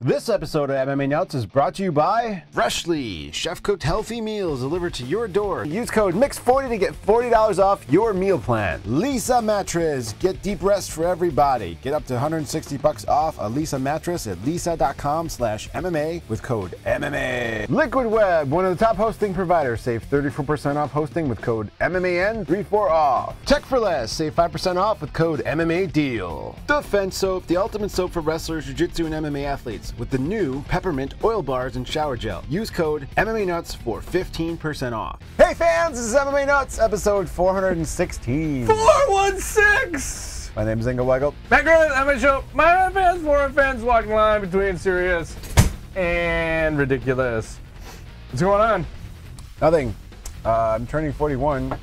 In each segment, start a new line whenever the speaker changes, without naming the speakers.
This episode of MMA Nuts is brought to you by Freshly, chef-cooked healthy meals delivered to your door. Use code MIX40 to get $40 off your meal plan. Lisa Mattress, get deep rest for everybody. Get up to $160 off a Lisa mattress at lisa.com/MMA with code MMA. Liquid Web, one of the top hosting providers, save 34% off hosting with code MMAN34 off. Tech for Less, save 5% off with code MMA Deal. Defense Soap, the ultimate soap for wrestlers, jiu-jitsu, and MMA athletes, with the new peppermint oil bars and shower gel. Use code MMA Nuts for 15% off. Hey fans, this is MMA Nuts, episode 416.
416!
My name is Ingo Weigel.
McGregor, MMA show. My fans, foreign fans, walking the line between serious and ridiculous. What's going on?
Nothing. I'm turning 41.
Happy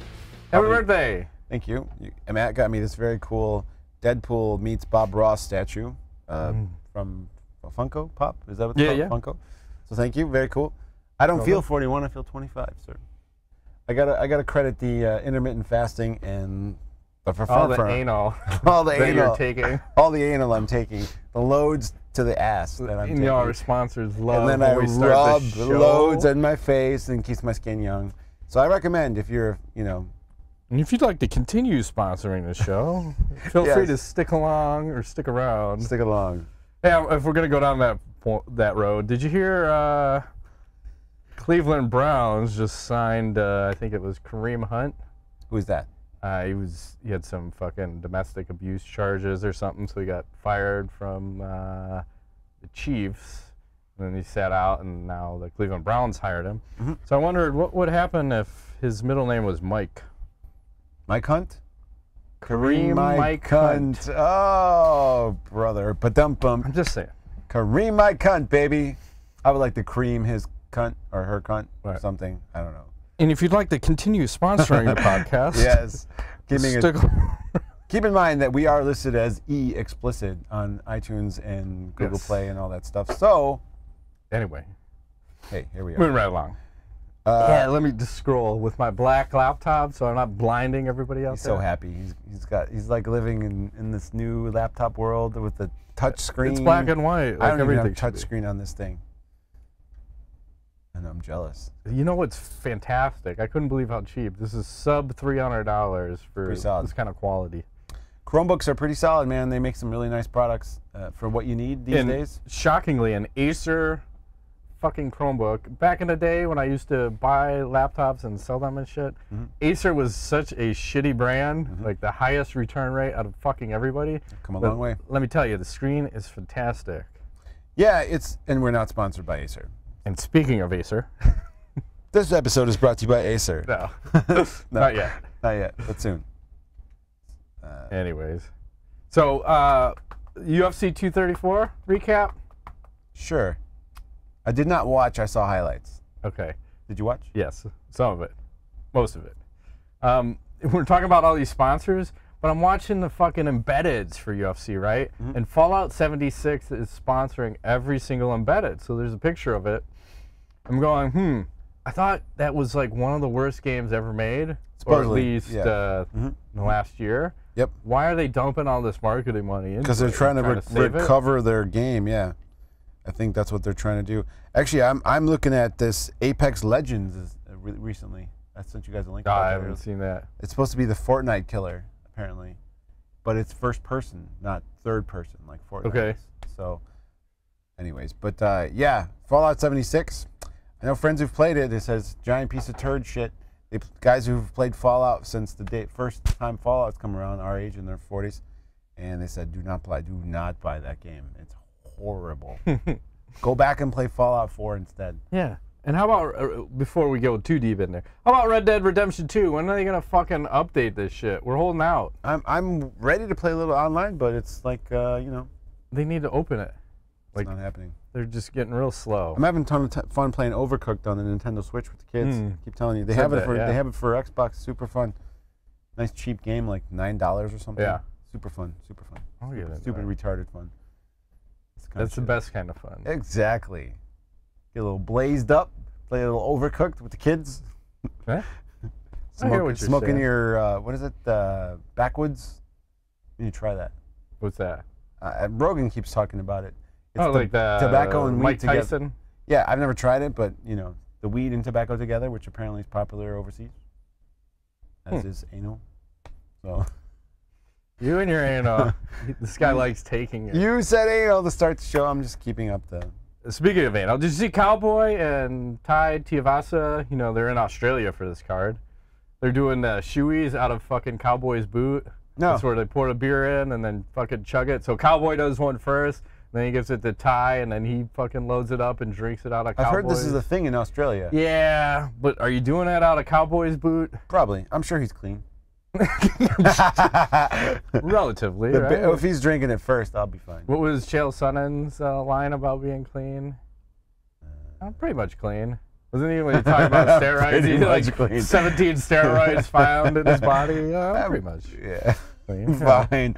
birthday.
Thank you. Matt got me this very cool Deadpool meets Bob Ross statue from Funko Pop. Is that what it's called?
Yeah.
Funko. So thank you. Very cool. I don't feel 41. I feel 25, sir. I gotta credit the intermittent fasting and
all the anal you're taking.
All the anal I'm taking. The loads to the ass that I'm taking.
Our sponsors love.
And then I rub loads in my face and keeps my skin young. So I recommend if you're,
And if you'd like to continue sponsoring the show, feel free to stick along or stick around.
Stick along.
Yeah, if we're gonna go down that road, did you hear Cleveland Browns just signed? I think it was Kareem Hunt.
Who's that?
He had some fucking domestic abuse charges or something, so he got fired from the Chiefs, and then he sat out, and now the Cleveland Browns hired him. So I wondered what would happen if his middle name was Mike.
Mike Hunt?
Kareem Mike Hunt.
Oh, brother. Ba-dum-bum.
I'm just saying.
Kareem Mike Hunt, baby. I would like to cream his cunt or her cunt or something. I don't know.
And if you'd like to continue sponsoring the podcast.
Yes. Keep in mind that we are listed as explicit on iTunes and Google Play and all that stuff. So,
anyway.
Hey, here we are.
Moving right along. Yeah, let me just scroll with my black laptop so I'm not blinding everybody else.
He's so happy. He's like living in this new laptop world with the touch screen.
It's black and white. Like
I don't even have a touch screen on this thing. And I'm jealous.
You know what's fantastic? I couldn't believe how cheap. This is sub $300 for this kind of quality.
Chromebooks are pretty solid, man. They make some really nice products for what you need these days.
Shockingly, an Acer fucking Chromebook. Back in the day when I used to buy laptops and sell them and shit, Acer was such a shitty brand, like the highest return rate out of fucking everybody.
Come a long way.
Let me tell you, the screen is fantastic.
Yeah, and we're not sponsored by Acer.
And speaking of Acer,
this episode is brought to you by Acer.
No,
no
not yet.
Not yet, but soon.
Anyways, so UFC 234 recap.
Sure. I did not watch. I saw highlights.
Okay.
Did you watch?
Yes, some of it, most of it. We're talking about all these sponsors, but I'm watching the fucking embeddeds for UFC, right? And Fallout 76 is sponsoring every single embedded. So there's a picture of it. I'm going, I thought that was like one of the worst games ever made, or at least in the last year.
Yep.
Why are they dumping all this marketing money into it?
Because they're trying to recover their game, yeah. I think that's what they're trying to do. Actually, I'm looking at this Apex Legends recently. I sent you guys a link.
I haven't seen that.
It's supposed to be the Fortnite killer, apparently, but it's first person, not third person, like Fortnite.
Okay.
So, anyways, but yeah, Fallout 76. I know friends who've played it. It says giant piece of turd shit. Guys who've played Fallout since the first time Fallout's come around, our age in their 40s, and they said, do not buy that game. It's horrible. Go back and play Fallout 4 instead.
Yeah. And how about, before we go too deep in there, how about Red Dead Redemption 2? When are they going to fucking update this shit? We're holding out.
I'm ready to play a little online, but it's like,
they need to open it.
It's not happening.
They're just getting real slow.
I'm having a ton of fun playing Overcooked on the Nintendo Switch with the kids. I keep telling you. They have it for Xbox. Super fun. Nice cheap game, like $9 or something.
Yeah.
Super fun. Super fun.
Stupid
retarded fun.
That's the best kind of fun.
Exactly. Get a little blazed up, play a little Overcooked with the kids.
Eh?
Smoking your, what is it, backwoods? You need to try that.
What's that?
Rogan keeps talking about it. It's
like the
tobacco and weed
Mike
together.
Tyson.
Yeah, I've never tried it, but you know, the weed and tobacco together, which apparently is popular overseas, as is anal. So
You and your anal. This guy likes taking it.
you said anal to start the show. I'm just keeping up the.
Speaking of anal, did you see Cowboy and Ty Tuivasa? You know, they're in Australia for this card. They're doing the shoeies out of fucking Cowboy's boot.
No.
That's where they pour the beer in and then fucking chug it. So Cowboy does one first, then he gives it to Ty, and then he fucking loads it up and drinks it out of Cowboy's.
I've heard this is a thing in Australia.
Yeah, but are you doing that out of Cowboy's boot?
Probably. I'm sure he's clean.
Relatively, right?
If he's drinking it first, I'll be fine.
What was Chael Sonnen's line about being clean? I'm pretty much clean. Wasn't he when he talked about steroids? He like
clean.
17 steroids found in his body. Pretty much.
Yeah.
Clean.
Fine.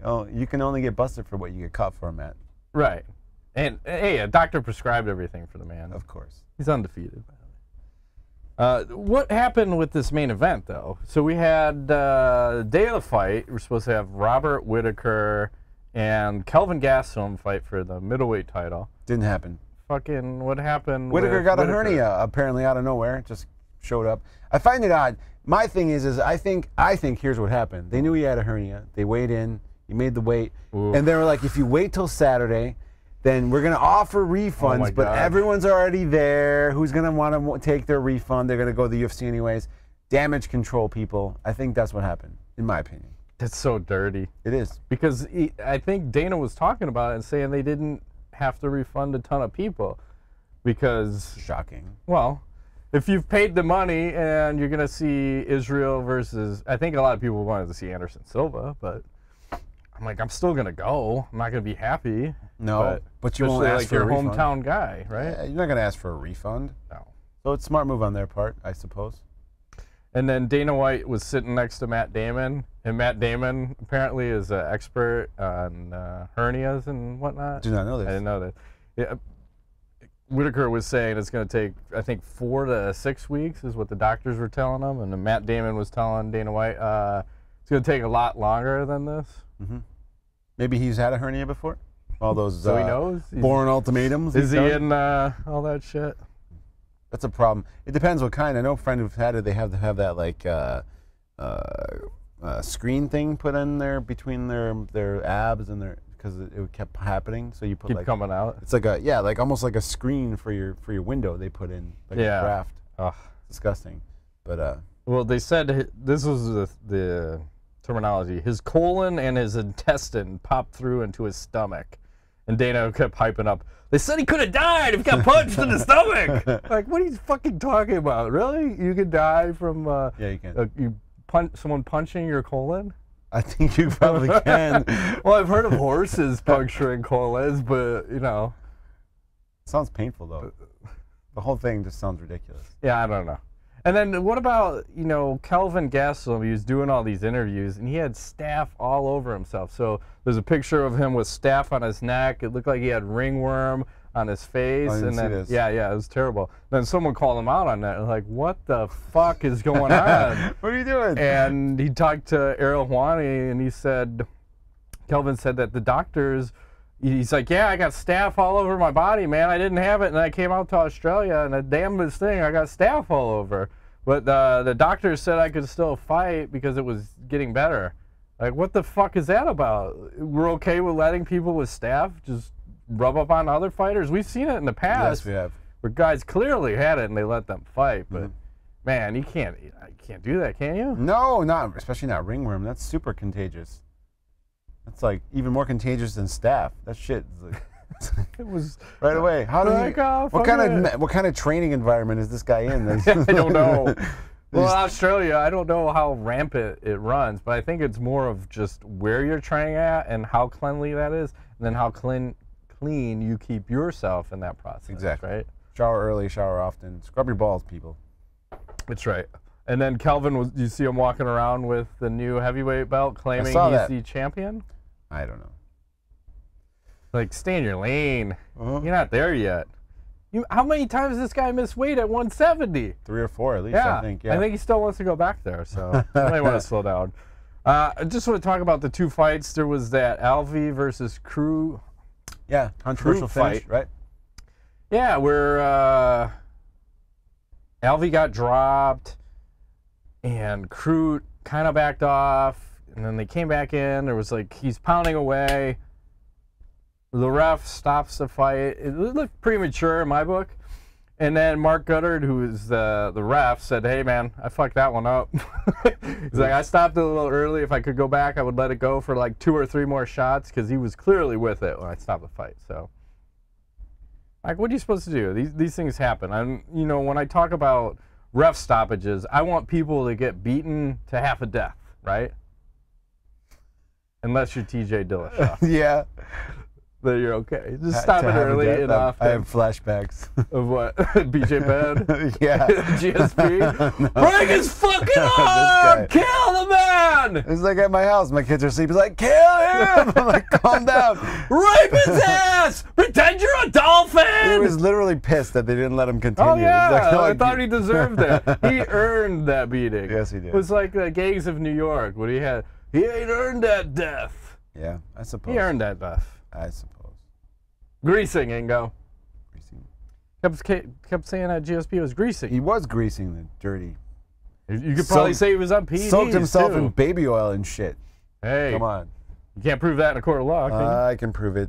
Oh, you can only get busted for what you get caught for, Matt.
Right. And hey, a doctor prescribed everything for the man.
Of course.
He's undefeated. What happened with this main event, though? So we had the day of the fight. We're supposed to have Robert Whitaker and Kelvin Gastulem fight for the middleweight title.
Didn't happen.
Fucking what happened?
Whitaker got a hernia apparently out of nowhere. Just showed up. I find it odd. My thing is I think here's what happened. They knew he had a hernia. They weighed in. He made the weight, and they were like, if you wait till Saturday, then we're gonna offer refunds. But everyone's already there. Who's gonna want to take their refund? They're gonna go to the UFC anyways. Damage control, people. I think that's what happened, in my opinion.
That's so dirty.
It is
because I think Dana was talking about it and saying they didn't have to refund a ton of people because
shocking.
Well, if you've paid the money and you're gonna see Israel versus, I think a lot of people wanted to see Anderson Silva, but I'm like, I'm still gonna go. I'm not gonna be happy.
No, but you won't ask
like
for
your
a refund.
hometown guy, right?
Yeah, you're not gonna ask for a refund.
No.
So it's a smart move on their part, I suppose.
And then Dana White was sitting next to Matt Damon, and Matt Damon apparently is an expert on hernias and whatnot.
Did not know this.
I didn't know that. Yeah, Whitaker was saying it's going to take, I think, 4 to 6 weeks is what the doctors were telling him, and then Matt Damon was telling Dana White it's going to take a lot longer than this.
Mm-hmm. Maybe he's had a hernia before. All those
so he knows.
Bourne ultimatums.
Is he in all that shit?
That's a problem. It depends what kind. I know a friend who's had it. They have to have that like screen thing put in there between their abs and their because it kept happening. So you put
keep coming out.
It's like like almost like a screen for your window. They put in like a graft.
Ugh.
Disgusting. But
well, they said this was the terminology. His colon and his intestine popped through into his stomach. And Dana kept hyping up. They said he could have died if he got punched in the stomach. Like, what are you fucking talking about? Really? You could die from
yeah, you can.
Someone punching your colon?
I think you probably can.
Well, I've heard of horses puncturing colons, but you know.
Sounds painful though. The whole thing just sounds ridiculous.
Yeah, I don't know. And then what about, Kelvin Gastelum? He was doing all these interviews, and he had staph all over himself. So there's a picture of him with staph on his neck. It looked like he had ringworm on his face.
I didn't see this.
Yeah, it was terrible. Then someone called him out on that. Like, what the fuck is going on?
What are you doing?
And he talked to Ariel Helwani, and he said, Kelvin said that the doctors, he's like, yeah, I got staph all over my body, man. I didn't have it, and I came out to Australia, and the damnedest thing, I got staph all over. But the doctors said I could still fight because it was getting better. Like, what the fuck is that about? We're okay with letting people with staph just rub up on other fighters? We've seen it in the past.
Yes, we have.
Where guys clearly had it and they let them fight. But, man, you can't do that, can you?
No, especially not ringworm. That's super contagious. That's like even more contagious than staph. That shit is like
it was
right away. How do
like,
what kind of training environment is this guy in?
I don't know. Well, Australia, I don't know how rampant it runs, but I think it's more of just where you're training at and how cleanly that is, and then how clean you keep yourself in that process.
Exactly.
Right.
Shower early, shower often. Scrub your balls, people.
That's right. And then Kelvin, you see him walking around with the new heavyweight belt, claiming he's the champion?
I don't know.
Like, stay in your lane. You're not there yet. How many times has this guy missed weight at 170?
3 or 4 at least,
yeah.
I think. Yeah.
I think he still wants to go back there, so he might want to slow down. I just want to talk about the 2 fights. There was that Alvey versus Crute
Yeah, controversial finish,
fight.
right?
Yeah, where Alvey got dropped and Crute kind of backed off, and then they came back in. There was like, he's pounding away. The ref stops the fight. It looked premature in my book. And then Mark Goddard, who is the ref, said, hey, man, I fucked that one up. He's like, I stopped it a little early. If I could go back, I would let it go for like 2 or 3 more shots, because he was clearly with it when I stopped the fight. So, like, what are you supposed to do? These things happen. You know, when I talk about ref stoppages, I want people to get beaten to half a death, right? Unless you're TJ Dillashaw.
Yeah.
Then you're okay. Just stop it early and often.
I have flashbacks.
Of what? BJ Penn?
Yeah.
GSP?
No.
Break his fucking arm! Kill the man!
It's like at my house. My kids are asleep. He's like, kill him! I'm like, calm down.
Rape his ass! Pretend you're a dolphin!
He was literally pissed that they didn't let him continue.
Oh, yeah.
Like, no,
I thought he deserved it. He earned that beating.
Yes, he did.
It was like the Gangs of New York, what he had. He ain't earned that death.
Yeah, I suppose.
He earned that death.
I suppose.
Greasing, Ingo.
Greasing.
Kept saying that GSP was greasing.
He was greasing the dirty.
You could probably say he was on PEDs,
soaked himself
too.
in baby oil and shit.
Hey.
Come on.
You can't prove that in a court of law, can you?
I can prove it.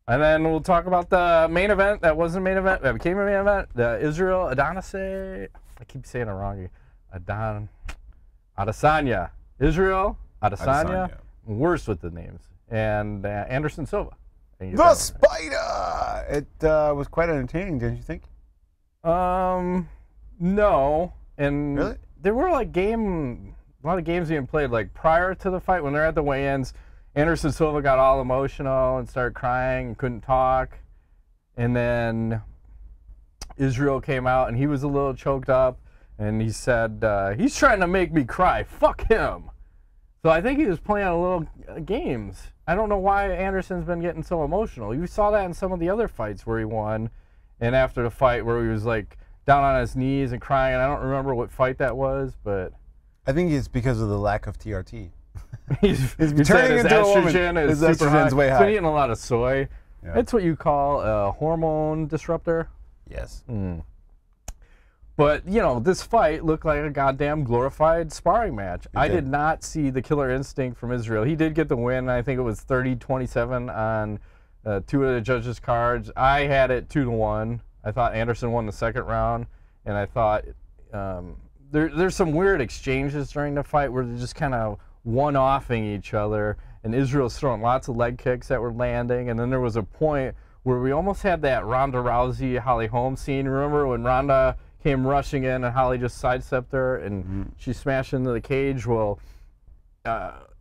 And then we'll talk about the main event that wasn't a main event, that became a main event. The Israel Adesanya. I keep saying it wrong. Adesanya. Israel Adesanya. Worse with the names. And Anderson Silva.
The Spider! It was quite entertaining, didn't you think?
No. And
really?
There were like a lot of games being played like prior to the fight when they're at the weigh-ins. Anderson Silva got all emotional and started crying and couldn't talk. And then Israel came out and he was a little choked up and he said, he's trying to make me cry. Fuck him. So I think he was playing a little games. I don't know why Anderson's been getting so emotional. You saw that in some of the other fights where he won, and after the fight where he was like down on his knees and crying. I don't remember what fight that was, but
I think it's because of the lack of TRT.
he's
turning into a woman.
His
estrogen's way high.
He's been eating a lot of soy.
Yeah.
It's what you call a hormone disruptor.
Yes.
But, you know, this fight looked like a goddamn glorified sparring match. I did not see the killer instinct from Israel. He did get the win. I think it was 30-27 on 2 of the judges' cards. I had it 2-1. I thought Anderson won the second round, and I thought there's some weird exchanges during the fight where they're just kind of one-offing each other, and Israel's throwing lots of leg kicks that were landing, and then there was a point where we almost had that Ronda Rousey, Holly Holm scene. Remember when Ronda came rushing in and Holly just sidestepped her and she smashed into the cage? Well,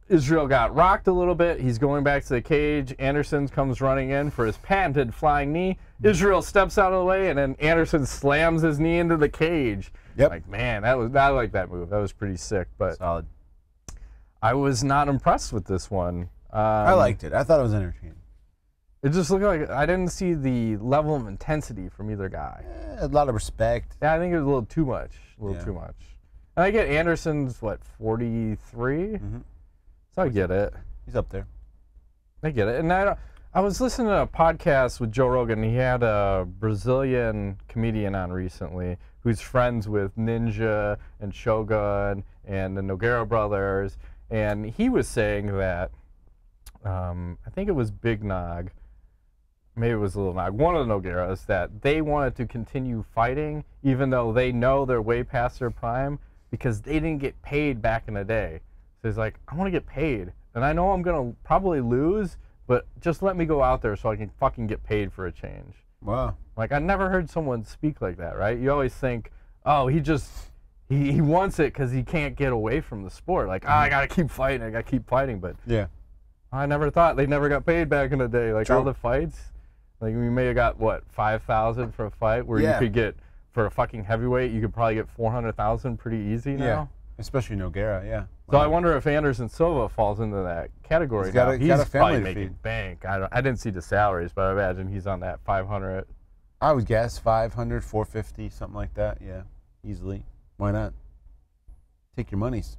Israel got rocked a little bit. He's going back to the cage. Anderson comes running in for his patented flying knee. Israel steps out of the way and then Anderson slams his knee into the cage.
Yep.
Like, man, I like that move. That was pretty sick. But
solid.
I was not impressed with this one.
I liked it. I thought it was entertaining.
It just looked like I didn't see the level of intensity from either guy.
A lot of respect.
Yeah, I think it was a little too much. Too much. And I get Anderson's, what, 43? So I get it.
He's up there.
I get it. And I was listening to a podcast with Joe Rogan. He had a Brazilian comedian on recently who's friends with Ninja and Shogun and the Nogueira brothers. And he was saying that, I think it was Big Nog, maybe it was Little Nog, one of the Nogueiras, that they wanted to continue fighting even though they know they're way past their prime because they didn't get paid back in the day. So he's like, I want to get paid. And I know I'm going to probably lose, but just let me go out there so I can fucking get paid for a change.
Wow.
Like, I never heard someone speak like that, right? You always think, oh, he wants it because he can't get away from the sport. Like, I got to keep fighting, I got to keep fighting. But
yeah,
I never thought they never got paid back in the day. Like, all the fights, like, we may have got, what, $5,000 for a fight where you could get, for a fucking heavyweight, you could probably get $400,000 pretty easy now. Yeah,
especially Nogueira, yeah.
So I wonder if Anderson Silva falls into that category. He's
got a
probably
family
making bank. I didn't see the salaries, but I imagine he's on that 500.
I would guess 500, 450, something like that. Yeah, easily. Why not? Take your monies.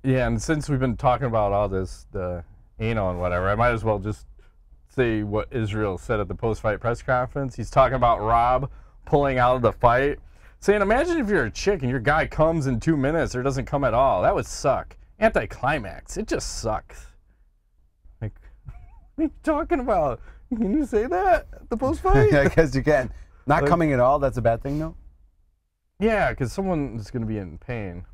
Yeah, and since we've been talking about all this, the anal and whatever, I might as well just say what Israel said at the post-fight press conference. He's talking about Rob pulling out of the fight, saying, imagine if you're a chick and your guy comes in 2 minutes or doesn't come at all. That would suck. Anticlimax. It just sucks. Like, what are you talking about? Can you say that at the post-fight?
I guess you can. Not
like,
coming at all, that's a bad thing, though?
Yeah, because someone is going to be in pain.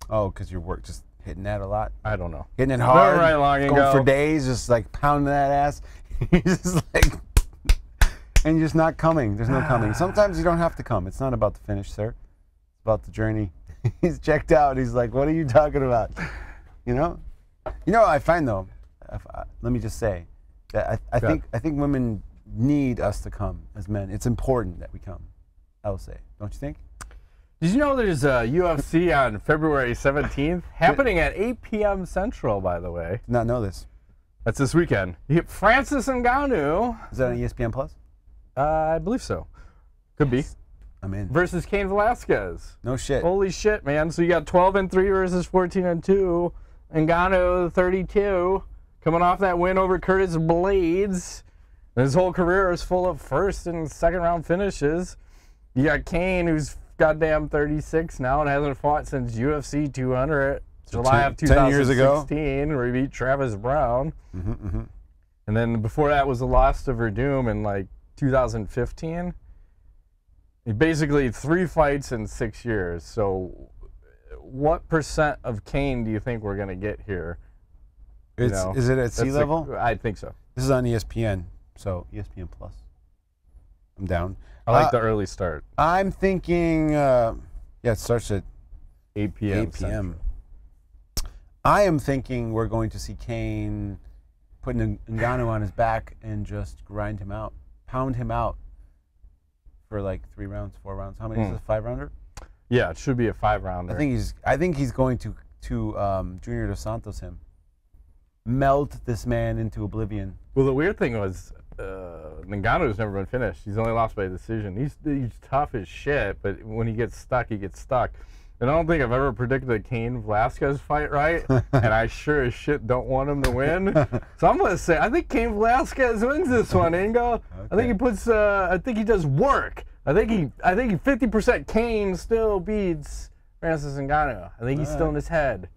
Oh, because your work just hitting that a lot?
I don't know.
Hitting it hard,
right long
going for days, just like pounding that ass. You're just like, and you're just not coming. There's no coming. Sometimes you don't have to come. It's not about the finish, sir. It's about the journey. He's checked out. He's like, what are you talking about? You know? You know what I find, though? Let me just say that I think women need us to come as men. It's important that we come, I will say. Don't you think?
Did you know there's a UFC on February 17th? Happening at 8 p.m. Central, by the way.
Did not know this.
That's this weekend. Francis Ngannou.
Is that on ESPN Plus?
I believe so. Could be.
I'm in.
Versus Cain Velasquez.
No shit.
Holy shit, man. So you got 12-3 versus 14-2. Ngannou, 32. Coming off that win over Curtis Blades. His whole career is full of first and second round finishes. You got Cain, who's goddamn 36 now and hasn't fought since UFC 200, July of 2016,
10 years ago.
Where he beat Travis Brown. And then before that was the loss to Verdum in like 2015. Basically 3 fights in 6 years. So what percent of Cain do you think we're going to get here?
Is it at sea level?
I think so.
This is on ESPN, so ESPN Plus. I'm down.
I like the early start.
I'm thinking, it starts at
8 p.m.
8 p.m. I am thinking we're going to see Cain putting Ngannou on his back and just grind him out, pound him out for like 3 rounds, 4 rounds. How many is it? 5-rounder?
Yeah, it should be a 5-rounder.
I think he's going to Junior Dos Santos him. Melt this man into oblivion.
Well, the weird thing was Ngannou's never been finished. He's only lost by decision. He's tough as shit, but when he gets stuck, he gets stuck. And I don't think I've ever predicted a Cain Velasquez fight right, and I sure as shit don't want him to win. So I'm gonna say I think Cain Velasquez wins this one, Ingo. Okay. I think he puts. I think he does work. I think he 50% Cain still beats Francis Ngannou. I think he's still in his head.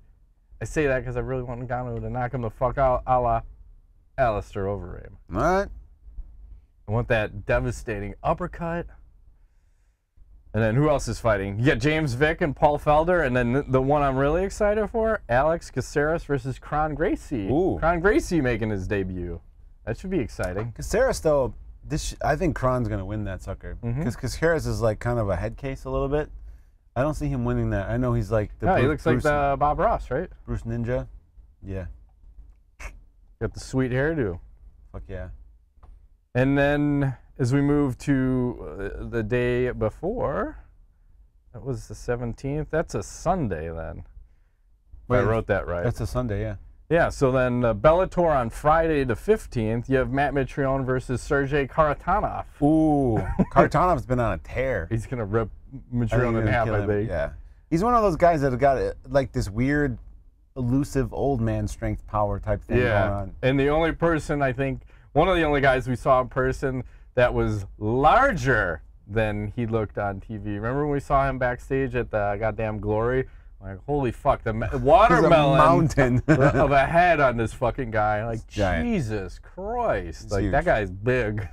I say that because I really want Ngannou to knock him the fuck out, a la Alistair Overeem.
All right.
I want that devastating uppercut. And then who else is fighting? You got James Vick and Paul Felder, and then the one I'm really excited for, Alex Caceres versus Kron Gracie.
Ooh.
Kron Gracie making his debut. That should be exciting.
Caceres, though, I think Kron's going to win that sucker. Because Caceres is like kind of a head case a little bit. I don't see him winning that. I know he's like the
he looks like the Bob Ross, right?
Bruce Ninja. Yeah.
Got the sweet hairdo.
Fuck yeah.
And then as we move to the day before, that was the 17th. That's a Sunday then. Wait, I wrote that right.
That's a Sunday, yeah.
Yeah, so then Bellator on Friday the 15th, you have Matt Mitrione versus Sergei Kharitonov.
Ooh, Kharitonov's been on a tear.
He's going to rip Mitrione in half, I think.
Yeah. He's one of those guys that have got like this weird, elusive old man strength power type thing going on.
And the only person, I think, one of the only guys we saw in person that was larger than he looked on TV. Remember when we saw him backstage at the goddamn Glory? Like, holy fuck, the watermelon
mountain
of a head on this fucking guy. Like,
giant.
Jesus Christ.
It's
like,
huge.
that guy's big.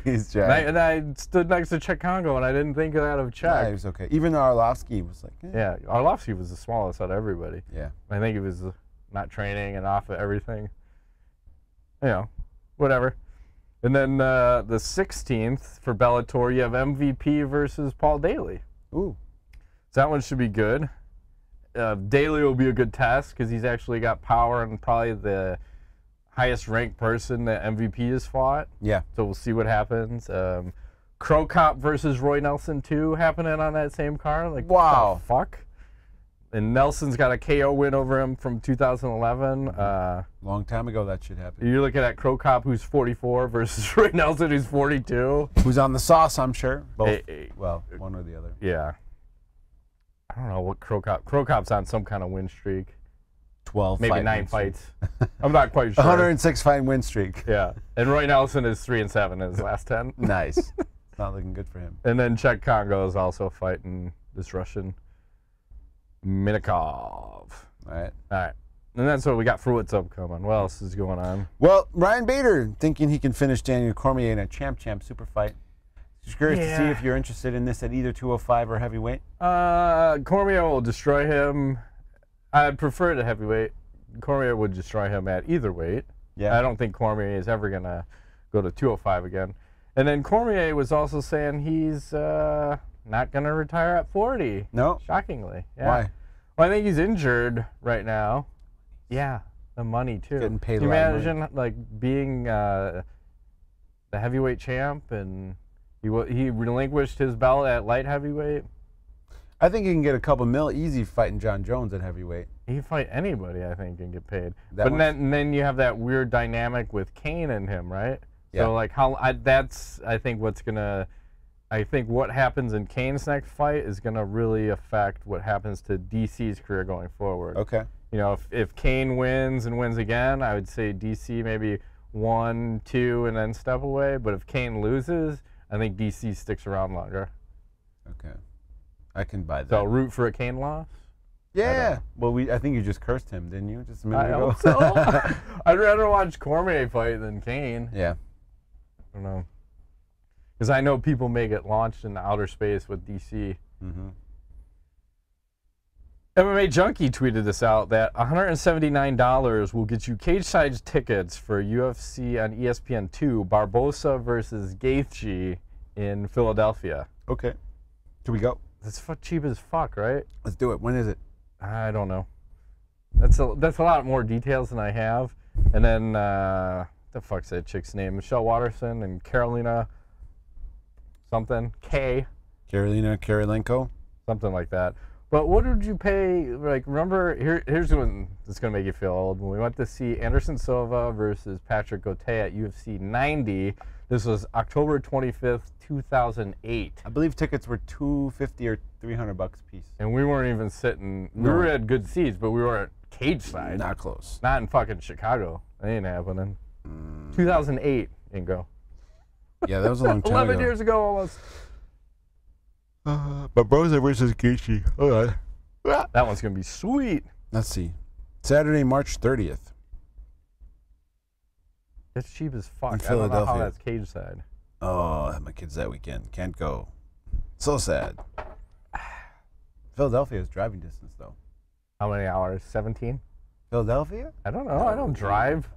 He's giant.
And I stood next to Czech Congo, and I didn't think of that of Czech.
Yeah, he was okay. Even Arlovsky was like,
Yeah, Arlovsky was the smallest out of everybody.
Yeah.
I think he was not training and off of everything. You know, whatever. And then the 16th for Bellator, you have MVP versus Paul Daley.
Ooh.
So that one should be good. Daley will be a good test because he's actually got power and probably the highest ranked person that MVP has fought.
Yeah.
So we'll see what happens. Crow Cop versus Roy Nelson 2 happening on that same card. Like,
wow.
What the fuck? And Nelson's got a KO win over him from 2011.
Long time ago that shit happened.
You're looking at Crow Cop, who's 44, versus Roy Nelson, who's 42.
Who's on the sauce, I'm sure. Both.
Hey.
Well, one or the other.
Yeah. I don't know what Crow Cop. Crow Cop's on some kind of win streak.
12
maybe
fight
9
win
fights. I'm not quite sure.
106 fight win streak.
Yeah. And Roy Nelson is 3-7 in his last 10.
Nice. It's not looking good for him.
And then Czech Congo is also fighting this Russian Minikov.
All right.
All right. And that's what we got for what's upcoming. What else is going on?
Well, Ryan Bader thinking he can finish Daniel Cormier in a champ super fight. Just curious to see if you're interested in this at either 205 or heavyweight.
Cormier will destroy him. I'd prefer it at heavyweight. Cormier would destroy him at either weight.
Yeah.
I don't think Cormier is ever going to go to 205 again. And then Cormier was also saying he's not going to retire at 40.
No?
Shockingly. Yeah.
Why?
Well, I think he's injured right now. Yeah, the money too.
Getting paid
Can you
a lot of
imagine like being the heavyweight champ and he relinquished his belt at light heavyweight?
I think he can get a couple mil easy fighting John Jones at heavyweight.
He can fight anybody, I think, and get paid. But then you have that weird dynamic with Cain and him, right?
Yeah.
So like I think what happens in Cain's next fight is gonna really affect what happens to DC's career going forward.
Okay.
You know, if Cain wins and wins again, I would say DC maybe 1, 2, and then step away. But if Cain loses, I think DC sticks around longer.
Okay. I can buy that.
So root for a Cain loss?
Yeah. Well, I think you just cursed him, didn't you? Just a minute
I
ago.
hope so. I'd rather watch Cormier fight than Cain.
Yeah.
I don't know. Because I know people may get launched into outer space with DC.
Mm-hmm.
MMA Junkie tweeted this out that $179 will get you cage-side tickets for UFC on ESPN 2, Barboza versus Gathje in Philadelphia.
Okay. Here we go.
That's cheap as fuck, right?
Let's do it. When is it?
I don't know. That's a lot more details than I have. And then, the fuck's that chick's name? Michelle Watterson and Carolina something.
Carolina Kirilenko?
Something like that. But what would you pay, like, remember, here's one that's going to make you feel old. When we went to see Anderson Silva versus Patrick Gauthier at UFC 90, this was October 25th, 2008.
I believe tickets were $250 or $300 a piece.
And we weren't even sitting,
No.
we were at good seats, but we weren't cage side.
Not close.
Not in fucking Chicago. That ain't happening. 2008, Ingo.
Yeah, that was a long time
11
ago.
years ago almost.
Barboza versus Gaethje. Hold on.
That one's going to be sweet.
Let's see. Saturday, March 30th.
It's cheap as fuck.
In
I don't know how
Philadelphia.
that's cage side.
Oh, I had my kids that weekend. Can't go. So sad. Philadelphia is driving distance, though.
How many hours? 17?
Philadelphia?
I don't know. I don't drive.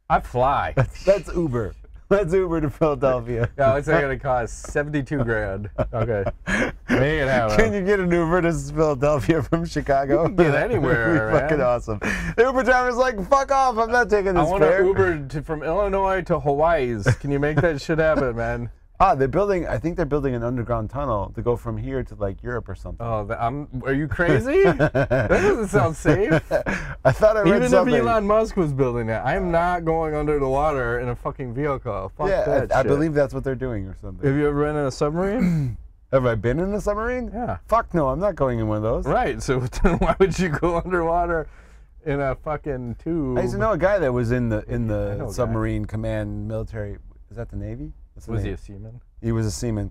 I fly.
That's Uber. That's Uber to Philadelphia.
Yeah, what's that going to cost? 72 grand. Okay. Make it happen.
Can you get an Uber to Philadelphia from Chicago?
You can get anywhere,
That'd be fucking
man.
awesome. The Uber driver's like, fuck off, I'm not taking
I
this
want
fare.
to Uber from Illinois to Hawaii. Can you make that shit happen, man?
They're building, I think they're building an underground tunnel to go from here to like Europe or something.
Oh, are you crazy? That doesn't sound safe.
I thought I read
Even
something.
if Elon Musk was building it, I'm not going under the water in a fucking vehicle. Fuck that
I
shit.
believe that's what they're doing or something.
Have you ever been in a submarine?
Have I been in a submarine?
Yeah.
Fuck no, I'm not going in one of those.
Right, so then why would you go underwater in a fucking tube?
I used to know a guy that was in
know
the
a guy.
submarine command military. Is that the Navy? That's the
Was he
Navy.
a seaman?
He was a seaman.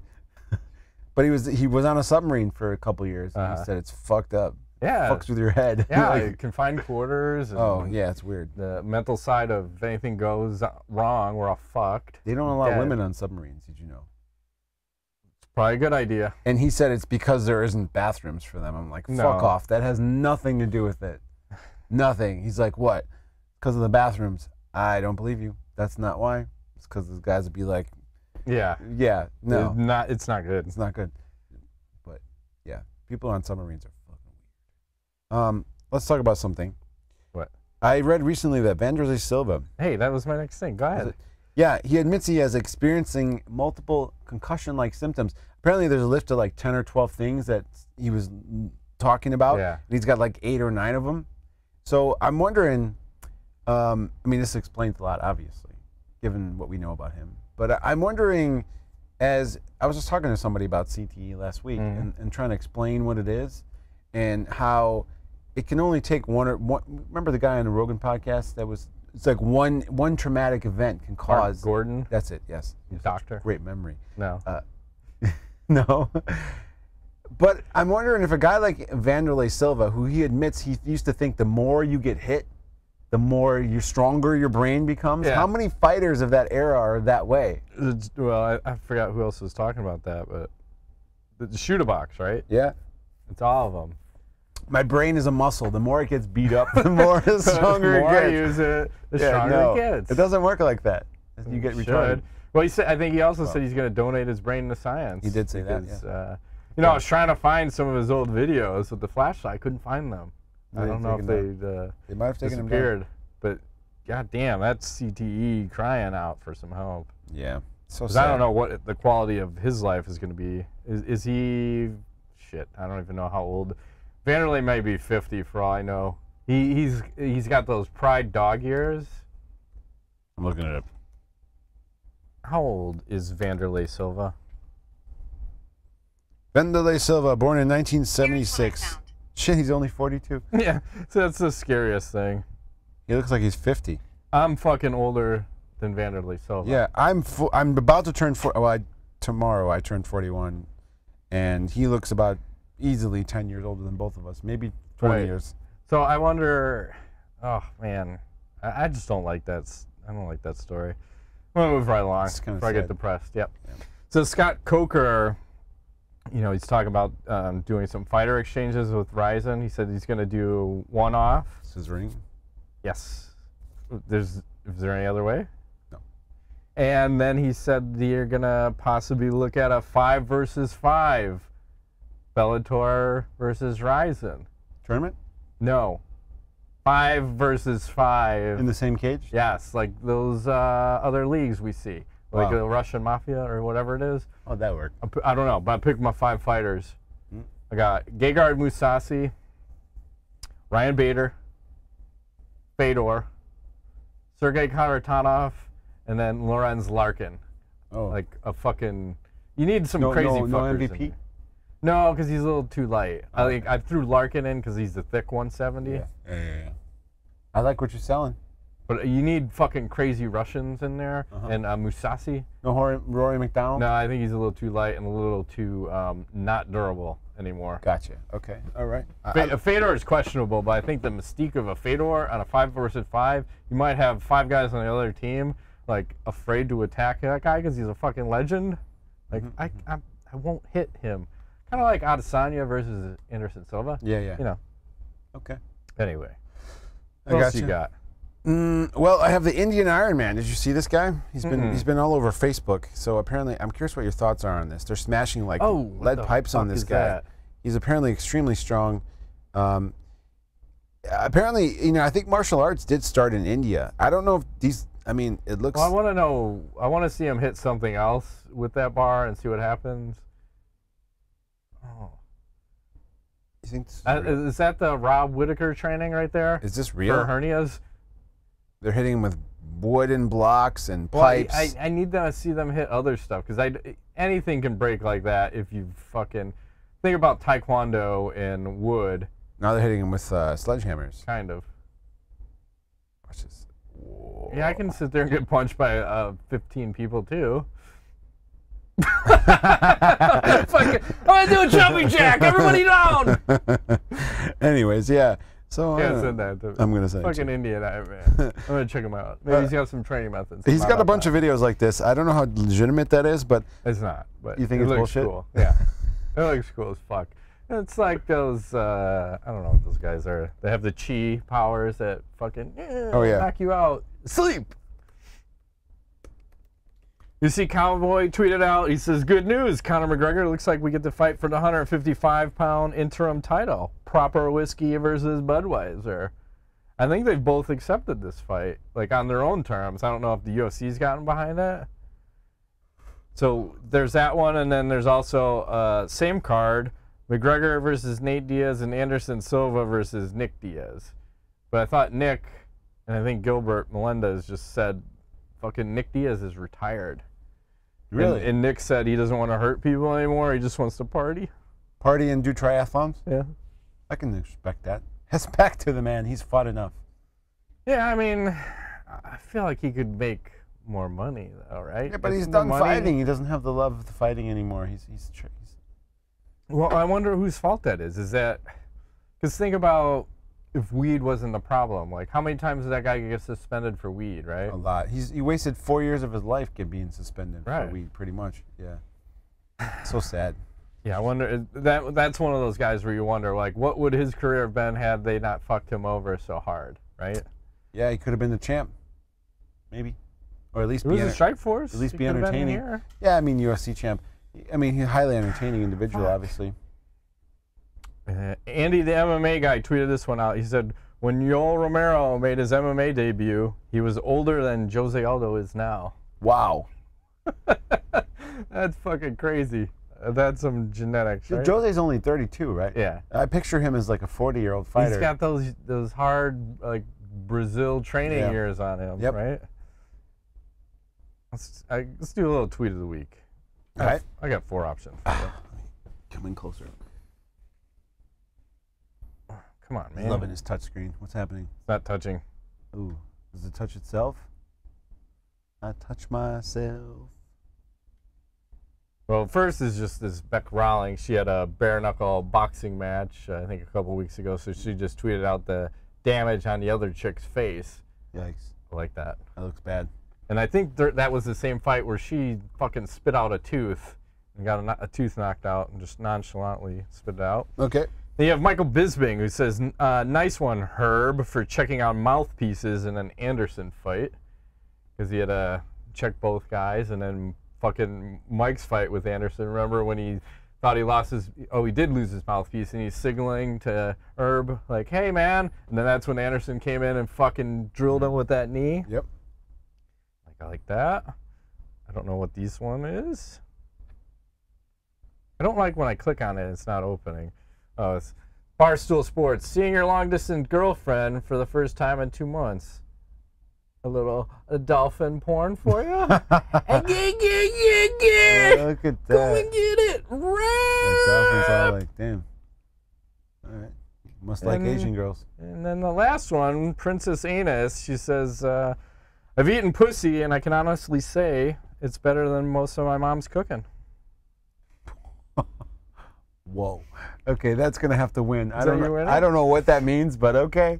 But he was on a submarine for a couple years. And
Uh-huh.
he said it's fucked up.
Yeah.
Fucks with your head.
Yeah,
Like,
confined quarters. And
oh, yeah, it's weird.
The mental side of if anything goes wrong, we're all fucked.
They don't allow
Dead.
women on submarines, did you know?
Probably a good idea.
And he said it's because there isn't bathrooms for them. I'm like, fuck
No.
off. That has nothing to do with it. Nothing. He's like, what? Because of the bathrooms. I don't believe you. That's not why. It's because those guys would be like,
Yeah.
yeah, no.
It's not good.
It's not good. But, yeah, people on submarines are fucking weird. Let's talk about something.
What?
I read recently that Wanderlei Silva,
Hey, that was my next thing. Go ahead.
yeah, he admits he is experiencing multiple concussion-like symptoms. Apparently there's a list of like 10 or 12 things that he was talking about.
Yeah.
And he's got like 8 or 9 of them. So I'm wondering, I mean, this explains a lot, obviously, given what we know about him. But I'm wondering, as I was just talking to somebody about CTE last week and trying to explain what it is and how it can only take one. Remember the guy on the Rogan podcast that was? It's like one traumatic event can cause.
Gordon.
That's it. Yes.
Doctor.
Great memory.
No.
No. But I'm wondering if a guy like Wanderlei Silva, who he admits he used to think the more you get hit, the more you're stronger your brain becomes.
Yeah.
How many fighters of that era are that way?
Well, I forgot who else was talking about that, but the shoot-a-box, right?
Yeah.
It's all of them.
My brain is a muscle. The more it gets beat up, the more stronger
the more
it gets.
I use it, the stronger it gets.
It doesn't work like that. You get retarded.
Well, he said. I think he also said he's going to donate his brain to science.
He did say
because,
that.
You know, I was trying to find some of his old videos with the flashlight. I couldn't find them. I don't know if
they might have taken
disappeared.
Them down.
But god damn, that's CTE crying out for some help.
Yeah. So sad.
I don't know what the quality of his life is going to be. Is he? Shit, I don't even know how old. Wanderlei might be 50 for all I know. He's got those pride dog years.
I'm looking it up.
How old is Wanderlei Silva?
Wanderlei Silva, born in 1976. Shit, he's only 42.
Yeah, so that's the scariest thing.
He looks like he's 50.
I'm fucking older than Wanderlei Silva.
Yeah, I'm about to turn 40. Well, tomorrow I turn 41, and he looks about easily 10 years older than both of us, maybe 20 years.
So I wonder. Oh man, I just don't like that. I don't like that story. I'm gonna move right along before I get depressed. Yep. Yeah. So Scott Coker, you know, he's talking about doing some fighter exchanges with Rizin. He said he's gonna do one-off.
Is his ring?
Yes. Is there any other way?
No.
And then he said you're gonna possibly look at a 5 versus 5, Bellator versus Rizin.
Tournament?
No. 5 versus 5.
In the same cage?
Yes, like those other leagues we see. Like the Russian Mafia or whatever it is.
Oh, that worked.
I don't know, but I picked my 5 fighters. I got Gegard Mousasi, Ryan Bader, Fedor, Sergei Kharitonov, and then Lorenz Larkin.
Oh.
Like a fucking... You need some crazy fuckers.
No MVP?
No, because he's a little too light. I threw Larkin in because he's the thick 170.
Yeah. I like what you're selling.
But you need fucking crazy Russians in there. And Mousasi.
No Rory McDonald?
No, I think he's a little too light and a little too not durable anymore.
Gotcha. Okay. All right.
Fedor is questionable, but I think the mystique of a Fedor on a 5 versus 5, you might have 5 guys on the other team like afraid to attack that guy because he's a fucking legend. Like I won't hit him. Kind of like Adesanya versus Anderson Silva.
Yeah.
You know.
Okay.
Anyway. What else you got?
Well, I have the Indian Iron Man. Did you see this guy? He's been all over Facebook. So apparently, I'm curious what your thoughts are on this. They're smashing like lead pipes on this guy.
That?
He's apparently extremely strong. Apparently, you know, I think martial arts did start in India. I don't know if these. I mean, it looks.
Well, I want to know. I want to see him hit something else with that bar and see what happens. Oh.
You think
is that the Rob Whitaker training right there?
Is this real?
For hernias?
They're hitting him with wooden blocks and pipes.
I need to see them hit other stuff because anything can break like that if you fucking think about Taekwondo and wood.
Now they're hitting him with sledgehammers.
Kind of.
Watch this. Whoa.
Yeah, I can sit there and get punched by 15 people too. I'm gonna do a jumping jack. Everybody down.
Anyways, yeah. So
send that to
I'm gonna say
fucking Indian Iron Man. I'm gonna check him out. Maybe he's got some training methods.
He's got a bunch of videos like this. I don't know how legitimate that is, but
it's not. But
you think
it
it's
looks
bullshit?
Cool. Yeah, it looks cool as fuck. It's like those. I don't know what those guys are. They have the chi powers that fucking knock you out. Sleep. You see Cowboy tweeted out, he says, good news, Conor McGregor, looks like we get to fight for the 155-pound interim title. Proper whiskey versus Budweiser. I think they've both accepted this fight, like on their own terms. I don't know if the UFC's gotten behind that. So there's that one, and then there's also same card, McGregor versus Nate Diaz and Anderson Silva versus Nick Diaz. But I thought Nick, and I think Gilbert Melendez just said, fucking Nick Diaz is retired.
Really?
And Nick said he doesn't want to hurt people anymore. He just wants to party.
Party and do triathlons?
Yeah.
I can respect that. That's back to the man. He's fought enough.
Yeah, I mean, I feel like he could make more money, though, right?
Yeah, but he's done fighting. He doesn't have the love of the fighting anymore. He's
Well, I wonder whose fault that is. Is that... Because think about if weed wasn't the problem. Like, how many times did that guy get suspended for weed, right?
A lot. He wasted 4 years of his life being suspended for weed, pretty much. Yeah. So sad.
Yeah, I wonder... That's one of those guys where you wonder, like, what would his career have been had they not fucked him over so hard, right?
Yeah, he could have been the champ. Maybe. Or at least
be in the Strike Force.
At least be entertaining. Yeah, I mean, UFC champ. I mean, he's a highly entertaining individual, obviously.
Andy, the MMA guy, tweeted this one out. He said, when Yoel Romero made his MMA debut, he was older than Jose Aldo is now.
Wow.
That's fucking crazy. That's some genetics, right?
Jose's only 32, right?
Yeah.
I picture him as like a 40-year-old fighter.
He's got those hard, like, Brazil training years on him, right? Let's do a little tweet of the week.
All right.
I got 4 options.
Come in closer.
Come on, man.
He's loving his touch screen. What's happening?
It's not touching.
Ooh. Does it touch itself? I touch myself.
Well, first is just this Beck Rawlings. She had a bare knuckle boxing match, I think a couple weeks ago, so she just tweeted out the damage on the other chick's face.
Yikes.
I like that.
That looks bad.
And I think that was the same fight where she fucking spit out a tooth and got a tooth knocked out and just nonchalantly spit it out.
Okay.
Then you have Michael Bisping, who says, nice one, Herb, for checking out mouthpieces in an Anderson fight. Because he had to check both guys. And then fucking Mike's fight with Anderson. Remember when he thought he lost his... Oh, he did lose his mouthpiece. And he's signaling to Herb, like, hey, man. And then that's when Anderson came in and fucking drilled him with that knee.
Yep.
I like that. I don't know what this one is. I don't like when I click on it, it's not opening. Oh, it's Barstool Sports. Seeing your long-distance girlfriend for the first time in 2 months. A dolphin porn for you?
Look at that.
Go and get it.
The dolphin's all like, damn. All right. Must like Asian girls.
And then the last one, Princess Anus, she says, I've eaten pussy, and I can honestly say it's better than most of my mom's cooking.
Whoa. Okay, that's going to have to win. I
don't
know what that means, but okay.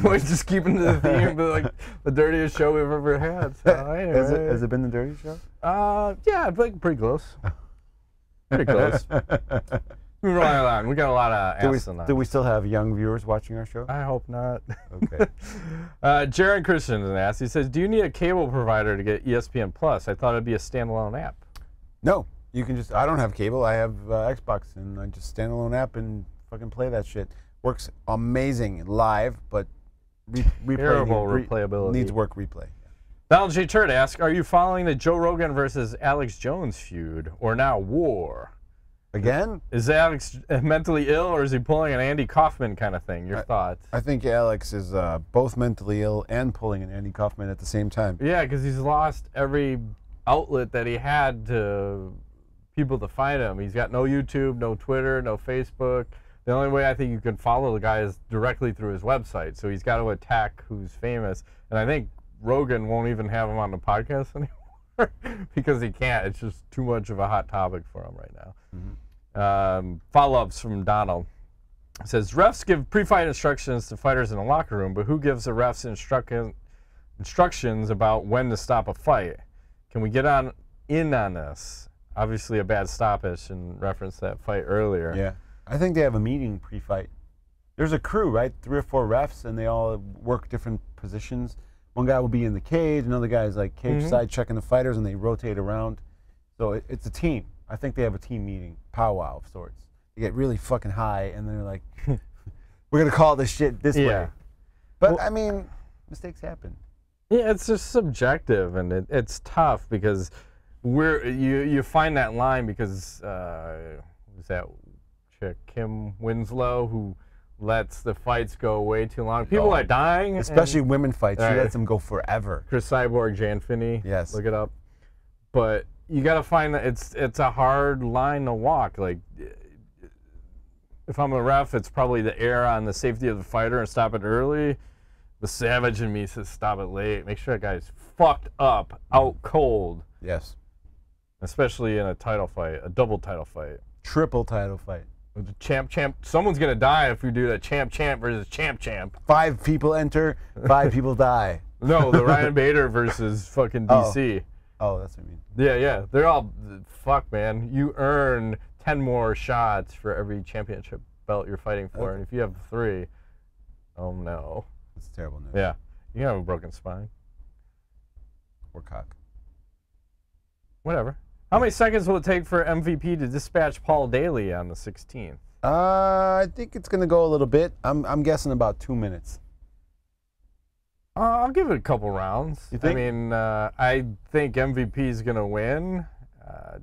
We're just keeping to the theme, but like the dirtiest show we've ever had. So, anyway.
Has it been the dirtiest show?
Yeah, pretty close. Pretty close. Moving right along. We got a lot of AskTheNuts.
Do we still have young viewers watching our show?
I hope not.
Okay.
Jared Christian asked, he says, do you need a cable provider to get ESPN Plus? I thought it'd be a standalone app.
No. You can just, I don't have cable. I have Xbox, and I just standalone app and fucking play that shit. Works amazing live, but
replayability.
Needs work replay.
Donald J. Turd asks, are you following the Joe Rogan versus Alex Jones feud, or now war?
Again?
Is Alex mentally ill, or is he pulling an Andy Kaufman kind of thing? Your thoughts?
I think Alex is both mentally ill and pulling an Andy Kaufman at the same time.
Yeah, because he's lost every outlet that he had to people to find him. He's got no YouTube, no Twitter, no Facebook. The only way I think you can follow the guy is directly through his website. So he's got to attack who's famous. And I think Rogan won't even have him on the podcast anymore because he can't. It's just too much of a hot topic for him right now. Mm-hmm. Follow-ups from Donald. It says, refs give pre-fight instructions to fighters in the locker room, but who gives the refs instructions about when to stop a fight? Can we get in on this? Obviously a bad stoppage and reference that fight earlier.
Yeah. I think they have a meeting pre-fight. There's a crew, right? 3 or 4 refs, and they all work different positions. One guy will be in the cage, another guy's like cage side checking the fighters, and they rotate around. So it's a team. I think they have a team meeting, powwow of sorts. They get really fucking high, and they're like, we're going to call this shit this way. But, well, I mean, mistakes happen.
Yeah, it's just subjective, and it's tough because you find that line because who's that chick, Kim Winslow, who lets the fights go way too long. People are dying.
Especially women fights. She lets them go forever.
Chris Cyborg, Jan Finney.
Yes.
Look it up. But you got to find that it's a hard line to walk. Like, if I'm a ref, it's probably the err on the safety of the fighter and stop it early. The savage in me says stop it late. Make sure that guy's fucked up, out cold.
Yes.
Especially in a title fight, a double title fight.
Triple title fight.
With the champ. Someone's going to die if we do that champ versus champ.
5 people enter, 5 people die.
No, the Ryan Bader versus fucking DC.
Oh, that's what I mean.
Yeah. They're all, fuck, man. You earn 10 more shots for every championship belt you're fighting for. And if you have 3, oh no.
That's terrible news.
Yeah. You have a broken spine.
Or cock.
Whatever. How many seconds will it take for MVP to dispatch Paul Daley on the 16th?
I think it's going to go a little bit. I'm guessing about 2 minutes.
I'll give it a couple rounds.
You think?
I mean, I think MVP is going to win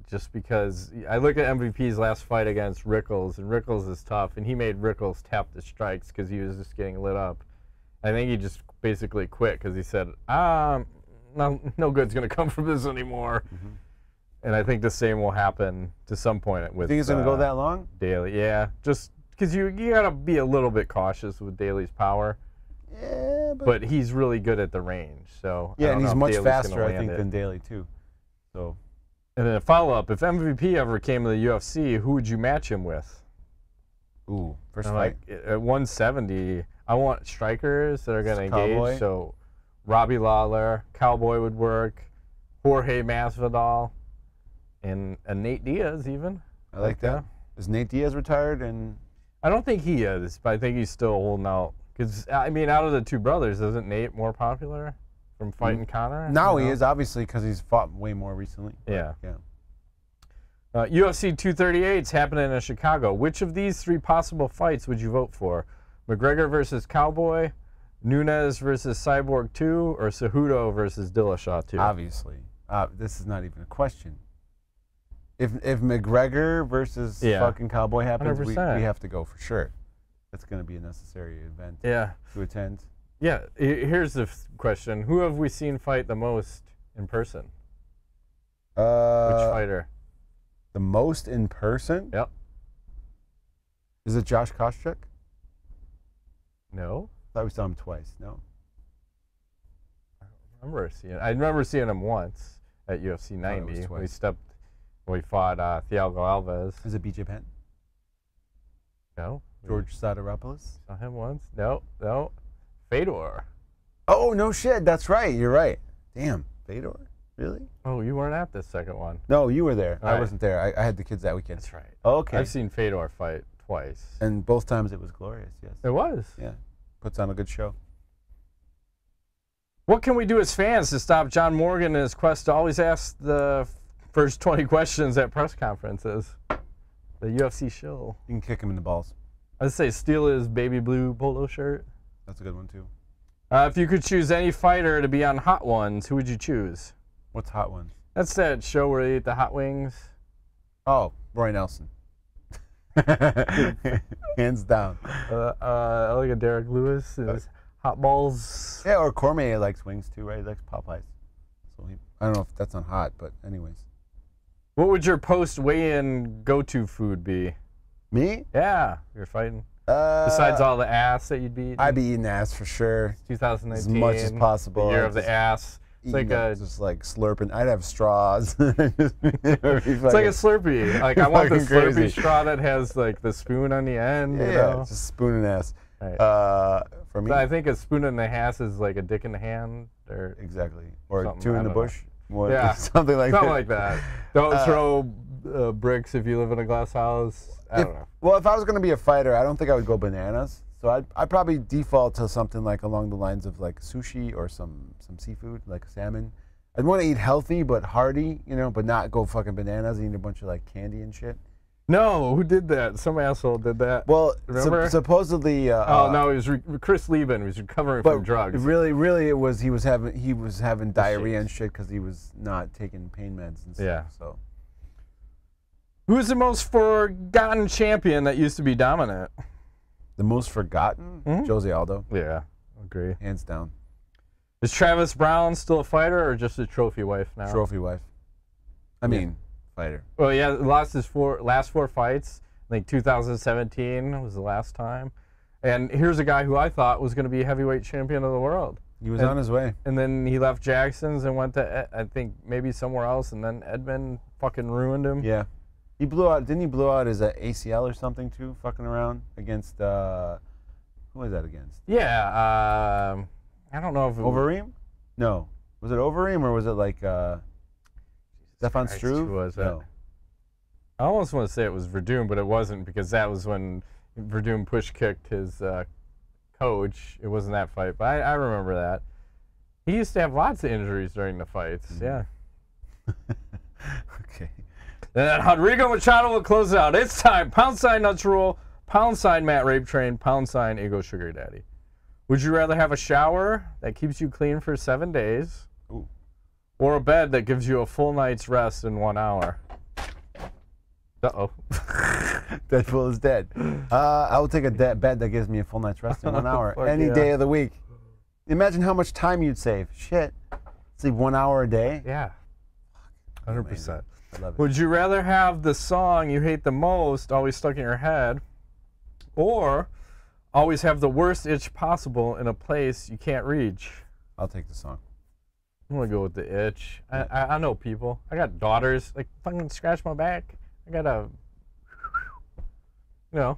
just because I look at MVP's last fight against Rickles, and Rickles is tough, and he made Rickles tap the strikes because he was just getting lit up. I think he just basically quit because he said, no good's going to come from this anymore. Mm-hmm. And I think the same will happen to some point with.
Think it's going to go that long?
Daley, yeah. Just because you got to be a little bit cautious with Daley's power.
Yeah,
but he's really good at the range. So
yeah, and he's much faster, I think, than Daley too. So.
And then a follow-up: if MVP ever came to the UFC, who would you match him with?
Ooh, first fight.
Like at 170, I want strikers that are going to engage.
Cowboy.
So Robbie Lawler, Cowboy would work. Jorge Masvidal. And Nate Diaz, even.
I like that. Is Nate Diaz retired? And
I don't think he is, but I think he's still holding out. Because, I mean, out of the 2 brothers, isn't Nate more popular from fighting Conor?
Now he is, obviously, because he's fought way more recently.
Yeah. UFC 238 is happening in Chicago. Which of these 3 possible fights would you vote for? McGregor versus Cowboy, Nunes versus Cyborg 2, or Cejudo versus Dillashaw 2?
Obviously. This is not even a question. If McGregor versus fucking Cowboy happens, we have to go for sure. That's going to be a necessary event to attend.
Yeah. Here's the question. Who have we seen fight the most in person? Which fighter?
The most in person?
Yep.
Is it Josh Koscheck?
No.
I thought we saw him twice. No.
I remember seeing him once at UFC 90. We fought Thiago Alves.
Is it BJ Penn?
No.
George Sotiropoulos?
Saw him once. No. Fedor.
Oh, no shit. That's right. You're right. Damn. Fedor? Really?
Oh, you weren't at this second one.
No, you were there. I wasn't there. I had the kids that weekend.
That's right.
Okay.
I've seen Fedor fight twice.
And both times it was glorious, yes.
It was?
Yeah. Puts on a good show.
What can we do as fans to stop John Morgan in his quest to always ask the first 20 questions at press conferences? The UFC show.
You can kick him in the balls.
I'd say steal his baby blue polo shirt.
That's a good one, too.
If you could choose any fighter to be on Hot Ones, who would you choose?
What's Hot Ones?
That's that show where they eat the hot wings.
Oh, Roy Nelson. Hands down.
I like a Derek Lewis. Hot balls.
Yeah, or Cormier likes wings, too, right? He likes Popeyes. So I don't know if that's on hot, but anyways.
What would your post-weigh-in go-to food be?
Me?
Yeah, you're fighting. Besides all the ass that you'd be eating?
I'd be eating ass for sure.
2019.
As much as possible.
The year of the ass. It's like
just like slurping. I'd have straws. It's
like a Slurpee. Like I want the Slurpee straw that has like the spoon on the end.
Yeah,
you know?
just spoon and ass.
Right.
For me,
but I think a spoon in the ass is like a dick in the hand, or
exactly, or 2 in the bush.
Yeah,
something like that.
Don't throw bricks if you live in a glass house. I don't know.
Well, if I was going to be a fighter, I don't think I would go bananas. So I'd probably default to something like along the lines of like sushi or some seafood, like salmon. I'd want to eat healthy but hearty, but not go fucking bananas and eat a bunch of like candy and shit.
No, who did that? Some asshole did that.
Well,
remember?
Supposedly.
Oh no, it was Chris Lieben. He was recovering from drugs.
Really, it was he was having diarrhea and shit because he was not taking pain meds and stuff.
Yeah.
So.
Who's the most forgotten champion that used to be dominant?
The most forgotten? Jose Aldo.
Yeah, agree.
Hands down.
Is Travis Brown still a fighter or just a trophy wife now?
Trophy wife. I mean, fighter.
Well, yeah, lost his last four fights. I think 2017 was the last time. And here's a guy who I thought was going to be heavyweight champion of the world.
He was on his way.
And then he left Jackson's and went to, I think, maybe somewhere else. And then Edmund fucking ruined him.
Yeah. He blew out, didn't he blow out his ACL or something too, fucking around against, who was that against?
Yeah. I don't know if it
Overeem? No. Was it Overeem or was it like Stefan Struve?
Who was that?
No.
I almost want to say it was Verdum, but it wasn't, because that was when Verdum push-kicked his coach. It wasn't that fight, but I remember that. He used to have lots of injuries during the fights, yeah.
Okay.
And Rodrigo Machado will close it out. It's time. Pound sign Nuts Rule, pound sign Matt Rape Train, pound sign Ego Sugar Daddy. Would you rather have a shower that keeps you clean for 7 days,
Ooh.
or a bed that gives you a full night's rest in 1 hour? Uh-oh.
Deadpool is dead. I will take a bed that gives me a full night's rest in 1 hour. Any day of the week. Imagine how much time you'd save. Shit. Sleep 1 hour a day?
Yeah. 100%.
I love it.
Would you rather have the song you hate the most always stuck in your head, or always have the worst itch possible in a place you can't reach?
I'll take the song.
I'm going to go with the itch. I know people. I got daughters. Like, fucking scratch my back. I got a, you know.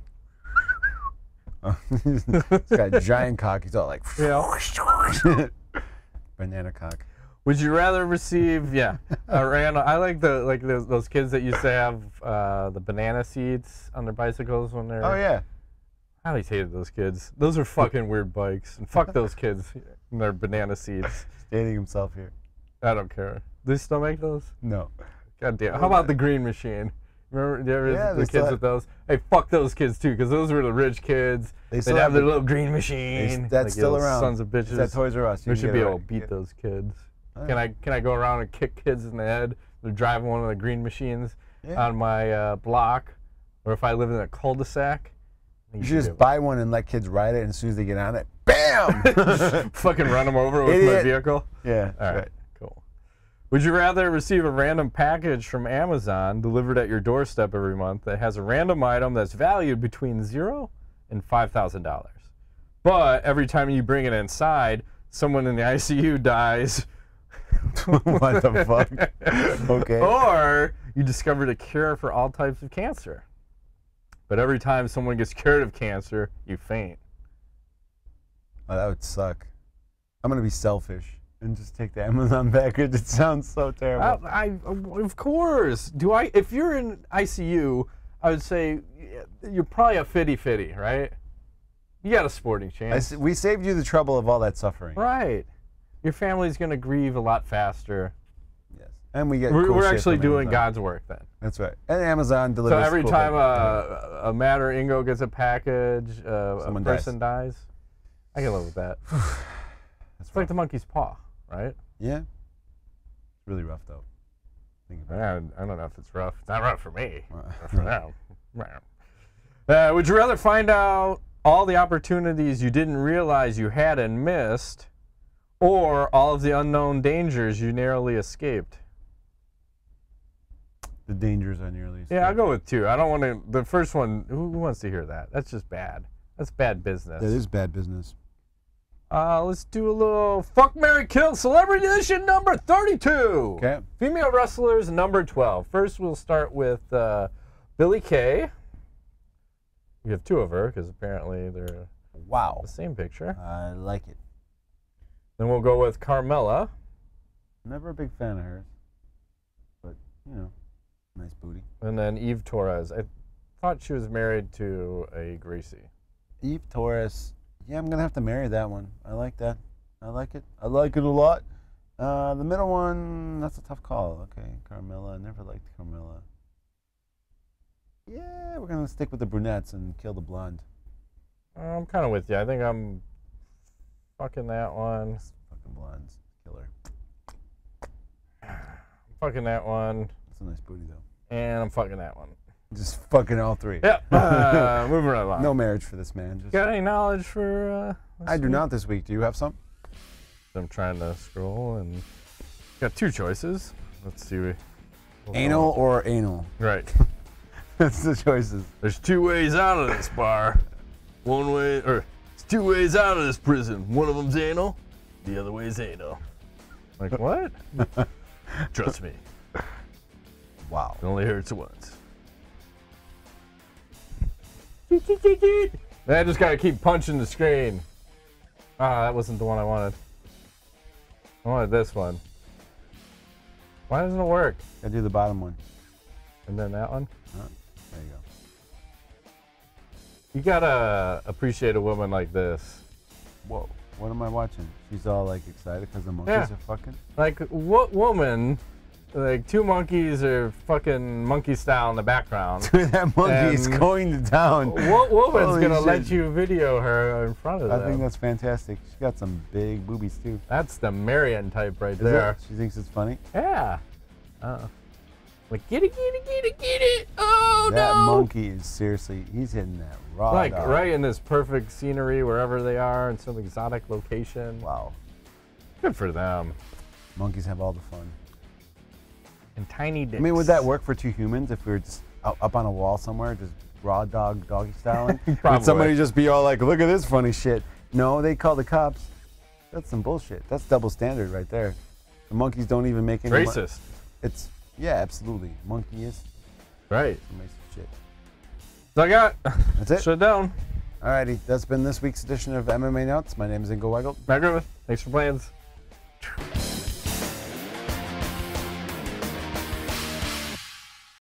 He's got a giant cock. He's all like, banana cock.
Would you rather receive, a random, I like those kids that used to have the banana seats on their bicycles when they're.
Oh, yeah.
I always hated those kids. Those are fucking weird bikes. And fuck those kids and their banana seats.
Dating himself here.
I don't care. Do they still make those?
No.
God damn. How about the green machine? Remember the kids with those? Hey, fuck those kids too, because those were the rich kids. They'd have their little green machine.
That's still around.
Sons of bitches.
It's at Toys R Us.
We should be able to beat those kids. Can I go around and kick kids in the head? They're driving one of the green machines on my block, or if I live in a cul-de-sac.
You should just buy one and let kids ride it, and as soon as they get on it, bam!
Fucking run them over with my vehicle.
Yeah.
All right. Cool. Would you rather receive a random package from Amazon delivered at your doorstep every month that has a random item that's valued between $0 and $5,000, but every time you bring it inside, someone in the ICU dies?
What the fuck? Okay.
Or you discovered a cure for all types of cancer, but every time someone gets cured of cancer, you faint.
Oh, that would suck. I'm gonna be selfish and just take the Amazon package. It sounds so terrible.
Of course. If you're in ICU, I would say you're probably a fitty, right? You got a sporting chance.
We saved you the trouble of all that suffering.
Right. Your family's gonna grieve a lot faster.
Yes. And we get.
We're actually doing God's work then.
That's right. And Amazon delivers.
So every time a Matt or Ingo gets a package, a person dies. I can live with that. It's like the monkey's paw, right?
Yeah. It's really rough though.
I don't know if it's rough. It's not rough for me. Rough for them. Would you rather find out all the opportunities you didn't realize you had and missed, or all of the unknown dangers you narrowly escaped?
The dangers I nearly escaped.
Yeah, I'll go with 2. I don't want to. The first one, who wants to hear that? That's just bad. That's bad business.
That is bad business.
Let's do a little Fuck, Marry, Kill Celebrity Edition number 32.
Okay.
Female wrestlers number 12. First, we'll start with Billie Kay. We have 2 of her because apparently they're the same picture.
I like it.
Then we'll go with Carmella.
Never a big fan of hers, but you know, nice booty.
And then Eve Torres. I thought she was married to a Gracie.
Eve Torres. Yeah, I'm gonna have to marry that one. I like that. I like it. I like it a lot. The middle one, that's a tough call. Okay, Carmella. I never liked Carmella. Yeah, we're gonna stick with the brunettes and kill the blonde.
I'm kind of with you. I think I'm fucking that one.
Fucking blondes. Killer.
I'm fucking that one.
That's a nice booty though.
And I'm fucking that one.
Just fucking all 3.
Yep. Moving right along.
No marriage for this man. Just
got any knowledge for
I do not this week. Do you have some?
I'm trying to scroll and got 2 choices. Let's see.
Anal or anal?
Right.
That's the choices.
There's 2 ways out of this bar. One way, or it's 2 ways out of this prison. One of them's anal, the other way's anal. Like, what? Trust me.
Wow.
It only hurts once. I just gotta keep punching the screen. Ah, that wasn't the one I wanted. I wanted this one. Why doesn't it work?
Gotta do the bottom one.
And then that one?
There you go.
You gotta appreciate a woman like this.
Whoa. What am I watching? She's all like excited because the monkeys are fucking?
Like, what woman, like 2 monkeys are fucking monkey style in the background.
That monkey is going to town.
What woman's
Holy
gonna
shit.
let you video her in front of them?
I think that's fantastic. She's got some big boobies too.
That's the Marion type right
Is
there.
it? She thinks it's funny?
Yeah. Like, get it. Oh,
That
no.
monkey is seriously, he's hitting that raw
Like,
dog.
right in this perfect scenery, wherever they are, in some exotic location.
Wow.
Good for them.
Monkeys have all the fun.
And tiny dicks.
I mean, would that work for 2 humans if we were just up on a wall somewhere, just raw doggy styling? Would somebody just be all like, look at this funny shit? No, they call the cops. That's some bullshit. That's double standard right there. The monkeys don't even make any
Racist.
It's, yeah, absolutely. Monkey is
Right.
some racist shit.
So I got.
That's it?
Shut down.
Alrighty, that's been this week's edition of MMA Notes. My name is Ingo Weigelt.
Matt Griffith. Thanks for playing.